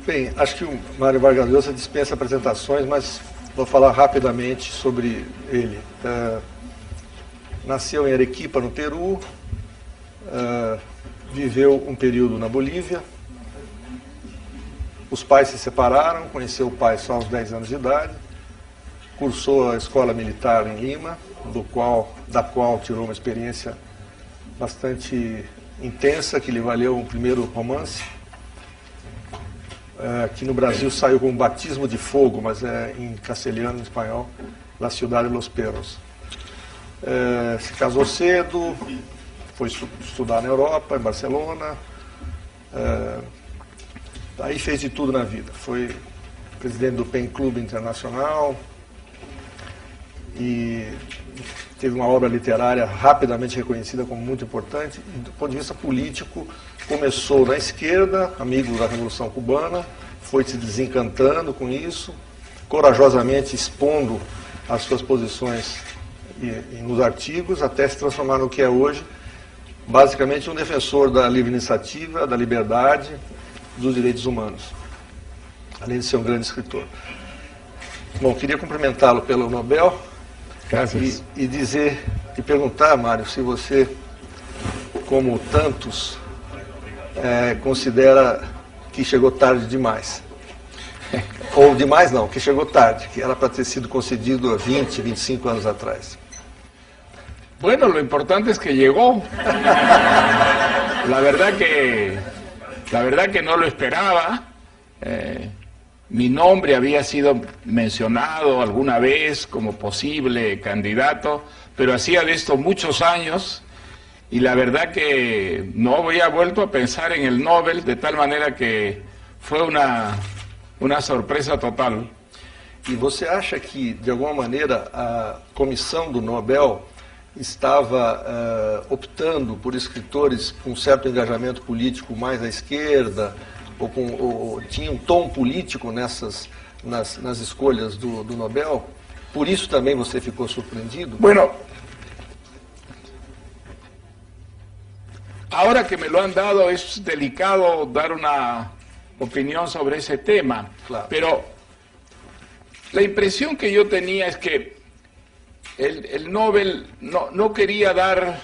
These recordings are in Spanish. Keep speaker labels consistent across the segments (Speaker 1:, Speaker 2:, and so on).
Speaker 1: Bem, acho que o Mário Vargas Llosa dispensa apresentações, mas vou falar rapidamente sobre ele. Nasceu em Arequipa, no Peru, viveu um período na Bolívia. Os pais se separaram, conheceu o pai só aos 10 anos de idade, cursou a escola militar em Lima, da qual tirou uma experiência bastante intensa, que lhe valeu um primeiro romance, que no Brasil saiu como Batismo de Fogo, mas é em castelhano, em espanhol, La Ciudad de los Perros. Se casou cedo, foi estudar na Europa, em Barcelona, aí fez de tudo na vida. Foi presidente do PEN Club Internacional e teve uma obra literária rapidamente reconhecida como muito importante. E, do ponto de vista político, começou na esquerda, amigo da Revolução Cubana, foi se desencantando com isso, corajosamente expondo as suas posições nos artigos, até se transformar no que é hoje, basicamente um defensor da livre iniciativa, da liberdade, dos direitos humanos, além de ser um grande escritor. Bom, queria cumprimentá-lo pelo Nobel e perguntar, Mário, se você, como tantos, considera que chegou tarde demais. Ou demais não, que chegou tarde, que era para ter sido concedido há 20, 25 anos atrás.
Speaker 2: Bueno, lo importante es que llegó. La verdad que no lo esperaba. Mi nombre había sido mencionado alguna vez como posible candidato, pero hacía de esto muchos años y la verdad que no había vuelto a pensar en el Nobel, de tal manera que fue una sorpresa total.
Speaker 1: E você acha que, de alguma maneira, a comissão do Nobel estava optando por escritores com certo engajamento político mais à esquerda, ou tinha um tom político nas escolhas do Nobel? Por isso também você ficou surpreendido?
Speaker 2: Bueno, ahora que me lo han dado es delicado dar una opinión sobre ese tema,
Speaker 1: claro.
Speaker 2: Pero la impresión que yo tenía es que el Nobel no quería dar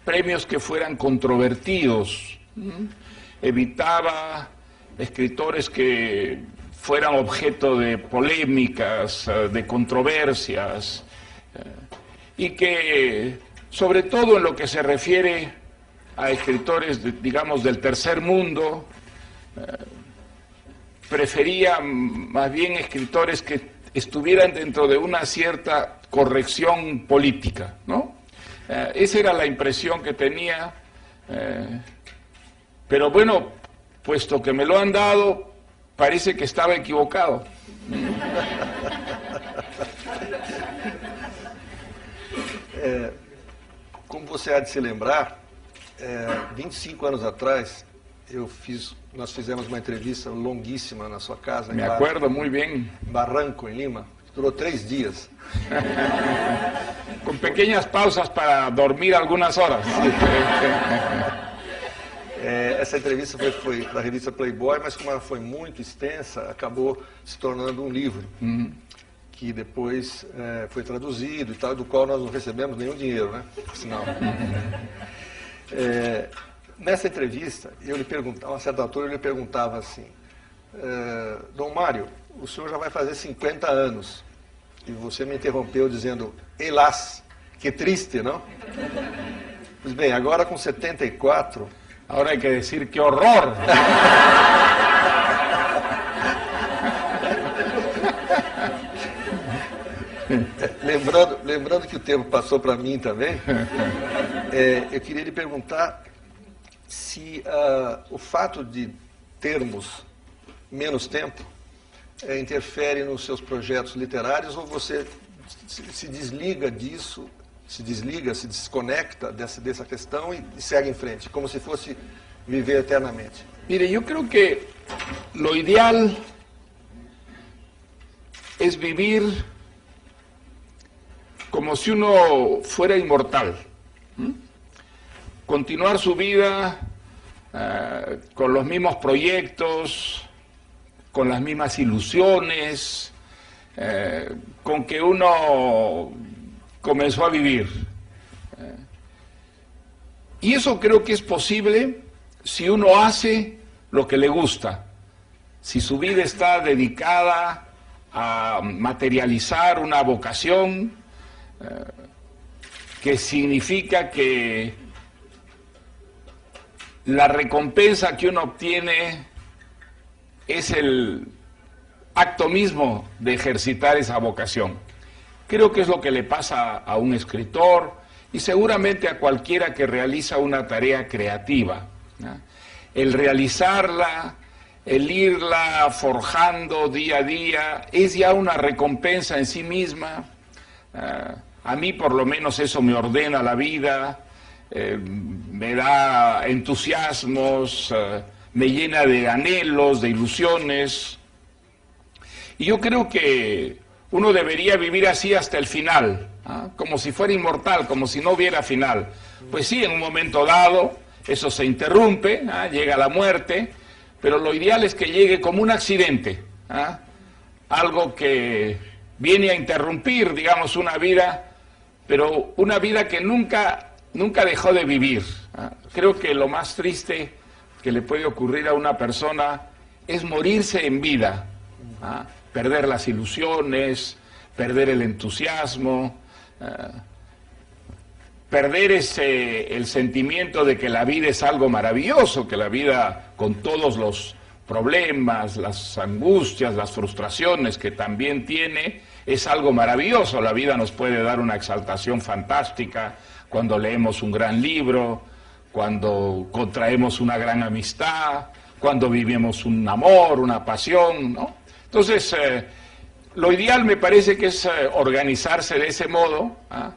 Speaker 2: premios que fueran controvertidos, evitaba escritores que fueran objeto de polémicas, de controversias, y que, sobre todo en lo que se refiere a escritores, digamos, del tercer mundo, prefería más bien escritores que estuvieran dentro de una cierta corrección política, ¿no? Esa era la impresión que tenía, pero bueno, puesto que me lo han dado, parece que estaba equivocado.
Speaker 1: Como você há de se lembrar, 25 anos atrás, nós fizemos uma entrevista longuíssima na sua casa.
Speaker 2: Me acuerdo muy bien.
Speaker 1: Barranco, em Lima. Durou 3 dias.
Speaker 2: Con pequeñas pausas para dormir algunas horas.
Speaker 1: Essa entrevista foi da revista Playboy, mas como ela foi muito extensa, acabou se tornando um livro, que depois foi traduzido e tal, do qual nós não recebemos nenhum dinheiro, né? Sinal. Nessa entrevista, a uma certa altura, eu lhe perguntava assim, Dom Mário, o senhor já vai fazer 50 anos, e você me interrompeu dizendo, hélas, que triste, não? Pois bem, agora com 74...
Speaker 2: Ahora hay que decir que horror.
Speaker 1: Lembrando que o tempo passou para mim também, eu queria lhe perguntar se o fato de termos menos tempo interfere nos seus projetos literários, ou você se desliga disso, se desconecta dessa questão e segue em frente, como se fosse viver eternamente.
Speaker 2: Mire, yo creo que lo ideal es vivir como si uno fuera inmortal. Continuar su vida con los mismos proyectos, con las mismas ilusiones, con que uno comenzó a vivir. Y eso creo que es posible si uno hace lo que le gusta, si su vida está dedicada a materializar una vocación, que significa que la recompensa que uno obtiene es el acto mismo de ejercitar esa vocación. Creo que es lo que le pasa a un escritor y seguramente a cualquiera que realiza una tarea creativa, ¿no? El realizarla, el irla forjando día a día, es ya una recompensa en sí misma. A mí por lo menos eso me ordena la vida, me da entusiasmos, me llena de anhelos, de ilusiones. Y yo creo que uno debería vivir así hasta el final, ¿ah? Como si fuera inmortal, como si no hubiera final. Pues sí, en un momento dado eso se interrumpe, ¿ah? Llega la muerte, pero lo ideal es que llegue como un accidente, ¿ah? Algo que viene a interrumpir, digamos, una vida, pero una vida que nunca dejó de vivir, ¿ah? Creo que lo más triste que le puede ocurrir a una persona es morirse en vida, ¿ah? Perder las ilusiones, perder el entusiasmo, perder el sentimiento de que la vida es algo maravilloso, que la vida con todos los problemas, las angustias, las frustraciones que también tiene, es algo maravilloso. La vida nos puede dar una exaltación fantástica cuando leemos un gran libro, cuando contraemos una gran amistad, cuando vivimos un amor, una pasión, ¿no? Entonces, lo ideal me parece que es organizarse de ese modo, ¿ah?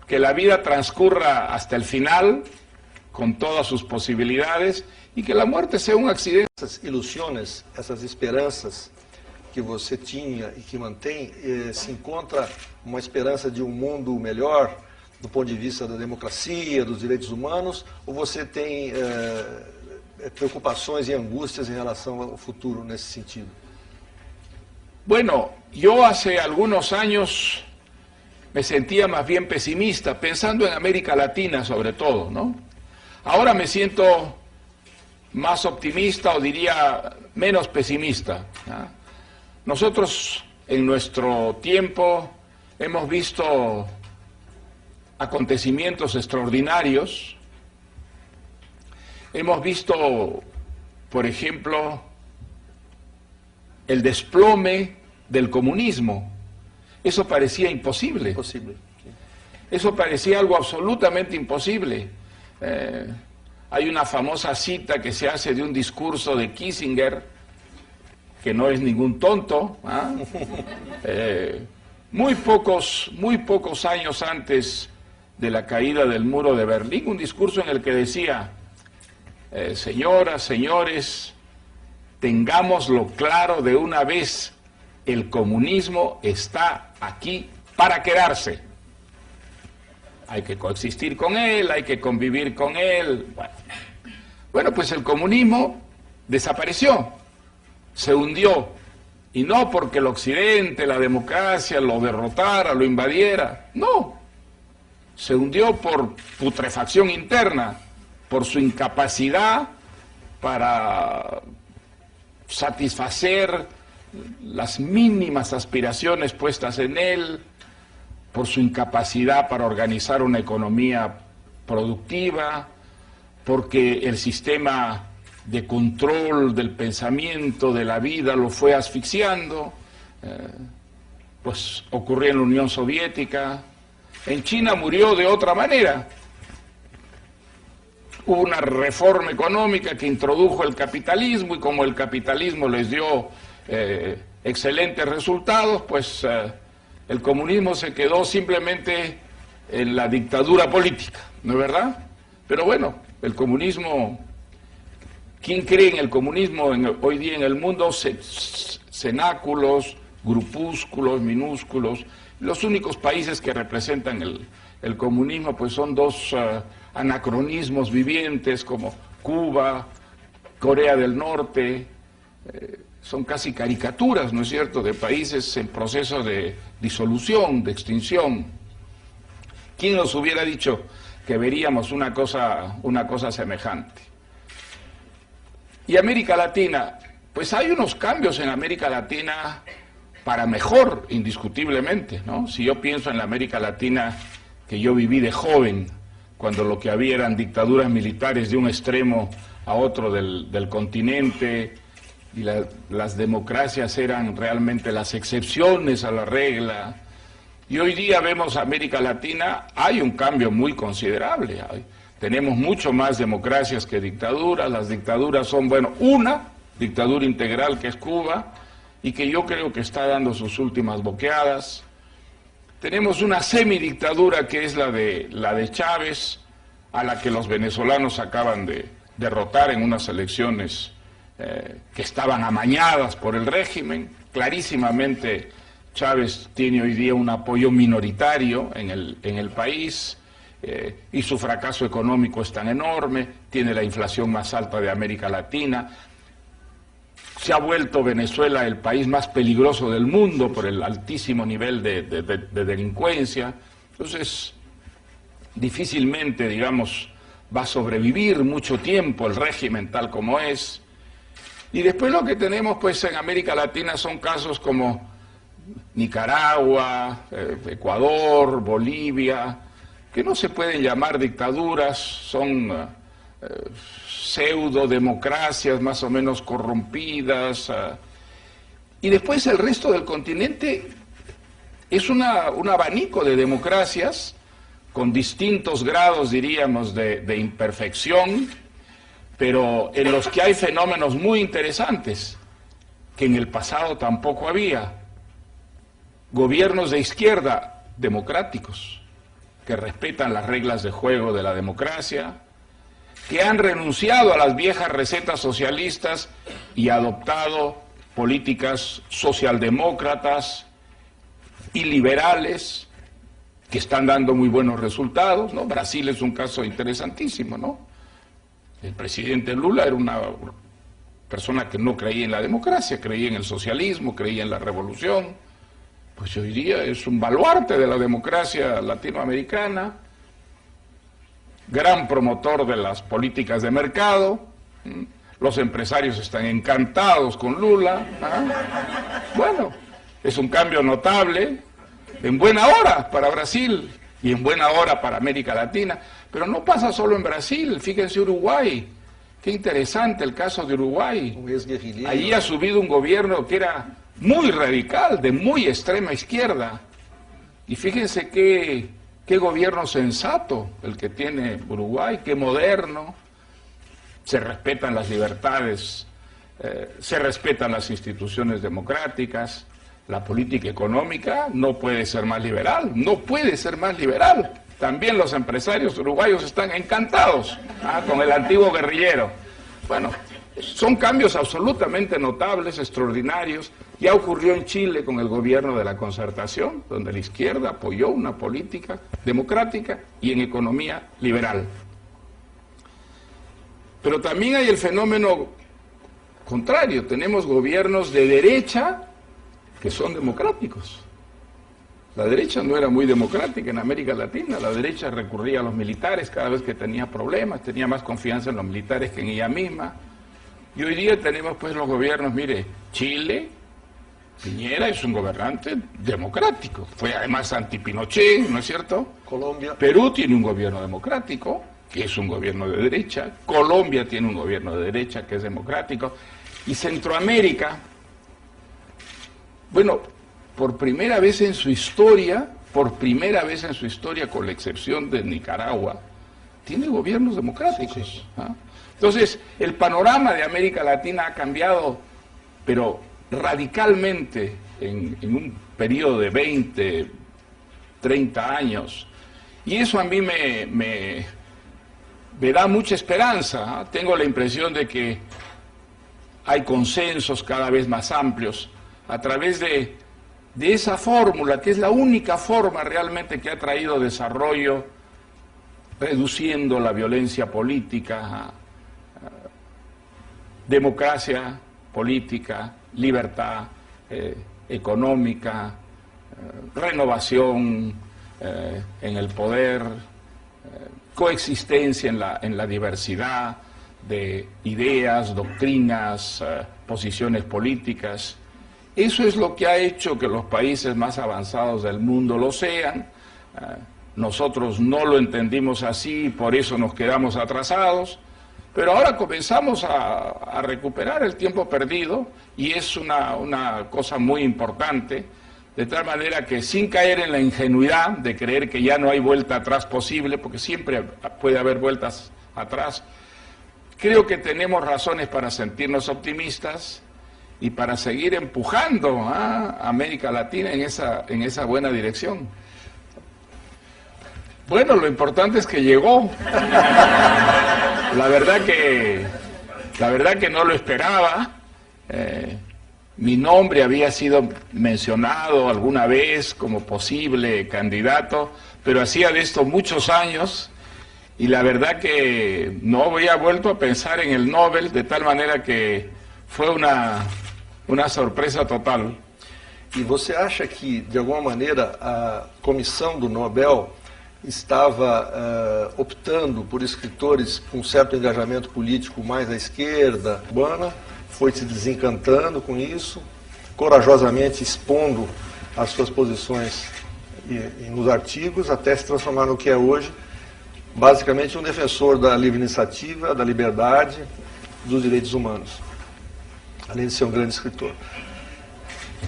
Speaker 2: Que la vida transcurra hasta el final, con todas sus posibilidades, y que la muerte sea un accidente.
Speaker 1: Essas ilusões, essas esperanças que você tinha e que mantém, se encontra uma esperança de um mundo melhor do ponto de vista da democracia, dos direitos humanos, ou você tem preocupações e angústias em relação ao futuro nesse sentido?
Speaker 2: Bueno, yo hace algunos años me sentía más bien pesimista, pensando en América Latina sobre todo, ¿no? Ahora me siento más optimista, o diría menos pesimista, ¿no? Nosotros en nuestro tiempo hemos visto acontecimientos extraordinarios. Hemos visto, por ejemplo, el desplome del comunismo. Eso parecía imposible.
Speaker 1: Imposible.
Speaker 2: Eso parecía algo absolutamente imposible. Hay una famosa cita que se hace de un discurso de Kissinger, que no es ningún tonto, ¿ah? Muy pocos años antes de la caída del muro de Berlín, un discurso en el que decía: señoras, señores, tengámoslo claro de una vez, el comunismo está aquí para quedarse. Hay que coexistir con él, hay que convivir con él. Bueno, pues el comunismo desapareció, se hundió, y no porque el occidente, la democracia, lo derrotara, lo invadiera, no. Se hundió por putrefacción interna, por su incapacidad para satisfacer las mínimas aspiraciones puestas en él, por su incapacidad para organizar una economía productiva, porque el sistema de control del pensamiento, de la vida, lo fue asfixiando. Pues ocurrió en la Unión Soviética. En China murió de otra manera. Hubo una reforma económica que introdujo el capitalismo, y como el capitalismo les dio excelentes resultados, pues el comunismo se quedó simplemente en la dictadura política, ¿no es verdad? Pero bueno, el comunismo, ¿quién cree en el comunismo hoy día en el mundo? Cenáculos, grupúsculos, minúsculos. Los únicos países que representan el comunismo pues son dos anacronismos vivientes como Cuba, Corea del Norte, son casi caricaturas, ¿no es cierto?, de países en proceso de disolución, de extinción. ¿Quién nos hubiera dicho que veríamos una cosa semejante? Y América Latina, pues hay unos cambios en América Latina para mejor, indiscutiblemente, ¿no? Si yo pienso en la América Latina que yo viví de joven, cuando lo que había eran dictaduras militares de un extremo a otro del continente, y las democracias eran realmente las excepciones a la regla, y hoy día vemos América Latina, hay un cambio muy considerable. Tenemos mucho más democracias que dictaduras. Las dictaduras son, bueno, una dictadura integral que es Cuba, y que yo creo que está dando sus últimas boqueadas. Tenemos una semidictadura que es la de Chávez, a la que los venezolanos acaban de derrotar en unas elecciones que estaban amañadas por el régimen. Clarísimamente Chávez tiene hoy día un apoyo minoritario en el país, y su fracaso económico es tan enorme, tiene la inflación más alta de América Latina. Se ha vuelto Venezuela el país más peligroso del mundo por el altísimo nivel de delincuencia. Entonces, difícilmente, digamos, va a sobrevivir mucho tiempo el régimen tal como es. Y después lo que tenemos, pues, en América Latina son casos como Nicaragua, Ecuador, Bolivia, que no se pueden llamar dictaduras, son pseudo-democracias más o menos corrompidas. Y después el resto del continente es un abanico de democracias con distintos grados, diríamos, de imperfección, pero en los que hay fenómenos muy interesantes que en el pasado tampoco había. Gobiernos de izquierda democráticos, que respetan las reglas de juego de la democracia, que han renunciado a las viejas recetas socialistas y adoptado políticas socialdemócratas y liberales que están dando muy buenos resultados, ¿no? Brasil es un caso interesantísimo, ¿no? El presidente Lula era una persona que no creía en la democracia, creía en el socialismo, creía en la revolución. Pues hoy día es un baluarte de la democracia latinoamericana, gran promotor de las políticas de mercado. Los empresarios están encantados con Lula. Bueno, es un cambio notable, en buena hora para Brasil y en buena hora para América Latina, pero no pasa solo en Brasil. Fíjense Uruguay, qué interesante el caso de Uruguay. Allí ha subido un gobierno que era muy radical, de muy extrema izquierda, y fíjense qué gobierno sensato el que tiene Uruguay, qué moderno. Se respetan las libertades, se respetan las instituciones democráticas. La política económica no puede ser más liberal, no puede ser más liberal. También los empresarios uruguayos están encantados con el antiguo guerrillero. Bueno, son cambios absolutamente notables, extraordinarios. Ya ocurrió en Chile con el gobierno de la Concertación, donde la izquierda apoyó una política democrática y en economía liberal. Pero también hay el fenómeno contrario. Tenemos gobiernos de derecha que son democráticos. La derecha no era muy democrática en América Latina. La derecha recurría a los militares cada vez que tenía problemas, tenía más confianza en los militares que en ella misma. Y hoy día tenemos pues los gobiernos, mire, Chile, Piñera es un gobernante democrático, fue además anti-Pinochet, ¿no es cierto?
Speaker 1: Colombia.
Speaker 2: Perú tiene un gobierno democrático, que es un gobierno de derecha. Colombia tiene un gobierno de derecha, que es democrático. Y Centroamérica, bueno, por primera vez en su historia, con la excepción de Nicaragua, tiene gobiernos democráticos. Sí. Entonces, el panorama de América Latina ha cambiado, pero radicalmente en un periodo de 20, 30 años. Y eso a mí me da mucha esperanza. Tengo la impresión de que hay consensos cada vez más amplios a través de esa fórmula, que es la única forma realmente que ha traído desarrollo, reduciendo la violencia política, democracia política, libertad económica, renovación en el poder, coexistencia en la diversidad de ideas, doctrinas, posiciones políticas. Eso es lo que ha hecho que los países más avanzados del mundo lo sean. Nosotros no lo entendimos así, por eso nos quedamos atrasados, pero ahora comenzamos a recuperar el tiempo perdido y es una cosa muy importante, de tal manera que sin caer en la ingenuidad de creer que ya no hay vuelta atrás posible, porque siempre puede haber vueltas atrás, creo que tenemos razones para sentirnos optimistas y para seguir empujando a América Latina en esa buena dirección. Bueno, lo importante es que llegó. La verdad que no lo esperaba. Mi nombre había sido mencionado alguna vez como posible candidato, pero hacía de esto muchos años y la verdad que no había vuelto a pensar en el Nobel, de tal manera que fue una sorpresa total.
Speaker 1: E você acha que, de alguma maneira, a comissão do Nobel estava optando por escritores com certo engajamento político mais à esquerda cubana, foi se desencantando com isso, corajosamente expondo as suas posições nos artigos, até se transformar no que é hoje, basicamente um defensor da livre iniciativa, da liberdade, dos direitos humanos, além de ser um grande escritor.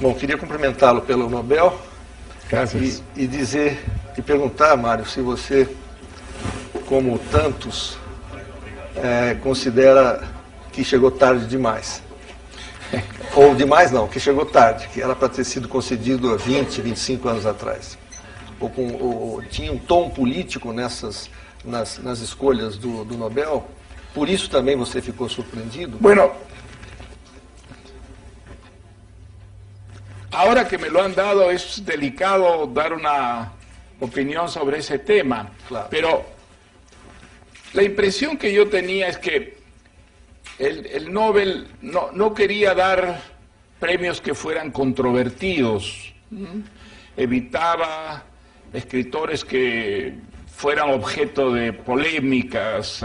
Speaker 1: Bom, queria cumprimentá-lo pelo Nobel.
Speaker 2: Graças.
Speaker 1: E perguntar, Mário, se você, como tantos, considera que chegou tarde demais. Ou demais não, que chegou tarde, que era para ter sido concedido há 20, 25 anos atrás. Ou tinha um tom político nas escolhas do Nobel? Por isso também você ficou surpreendido?
Speaker 2: Bueno, ahora que me lo han dado es delicado dar una opinión sobre ese tema,
Speaker 1: claro.
Speaker 2: Pero la impresión que yo tenía es que el Nobel no quería dar premios que fueran controvertidos, evitaba escritores que fueran objeto de polémicas.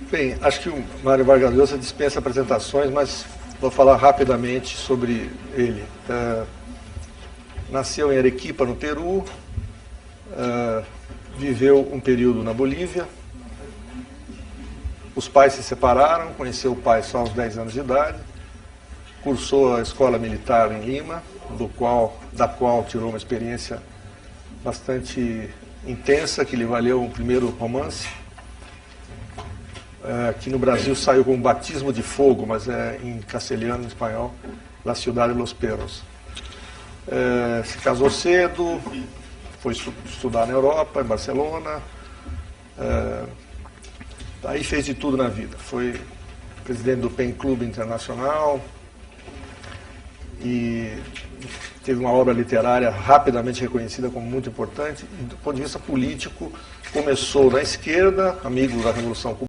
Speaker 1: Bem, acho que o Mário Vargas Llosa dispensa apresentações, mas vou falar rapidamente sobre ele. Nasceu em Arequipa, no Peru, viveu um período na Bolívia, os pais se separaram, conheceu o pai só aos 10 anos de idade, cursou a escola militar em Lima, da qual tirou uma experiência bastante intensa, que lhe valeu um primeiro romance. Aqui no Brasil saiu com Batismo de Fogo, mas é em castelhano, em espanhol, La Ciudad de los Perros. Se casou cedo, foi estudar na Europa, em Barcelona, aí fez de tudo na vida. Foi presidente do PEN Clube Internacional e teve uma obra literária rapidamente reconhecida como muito importante. E, do ponto de vista político, começou na esquerda, amigo da Revolução Cubana,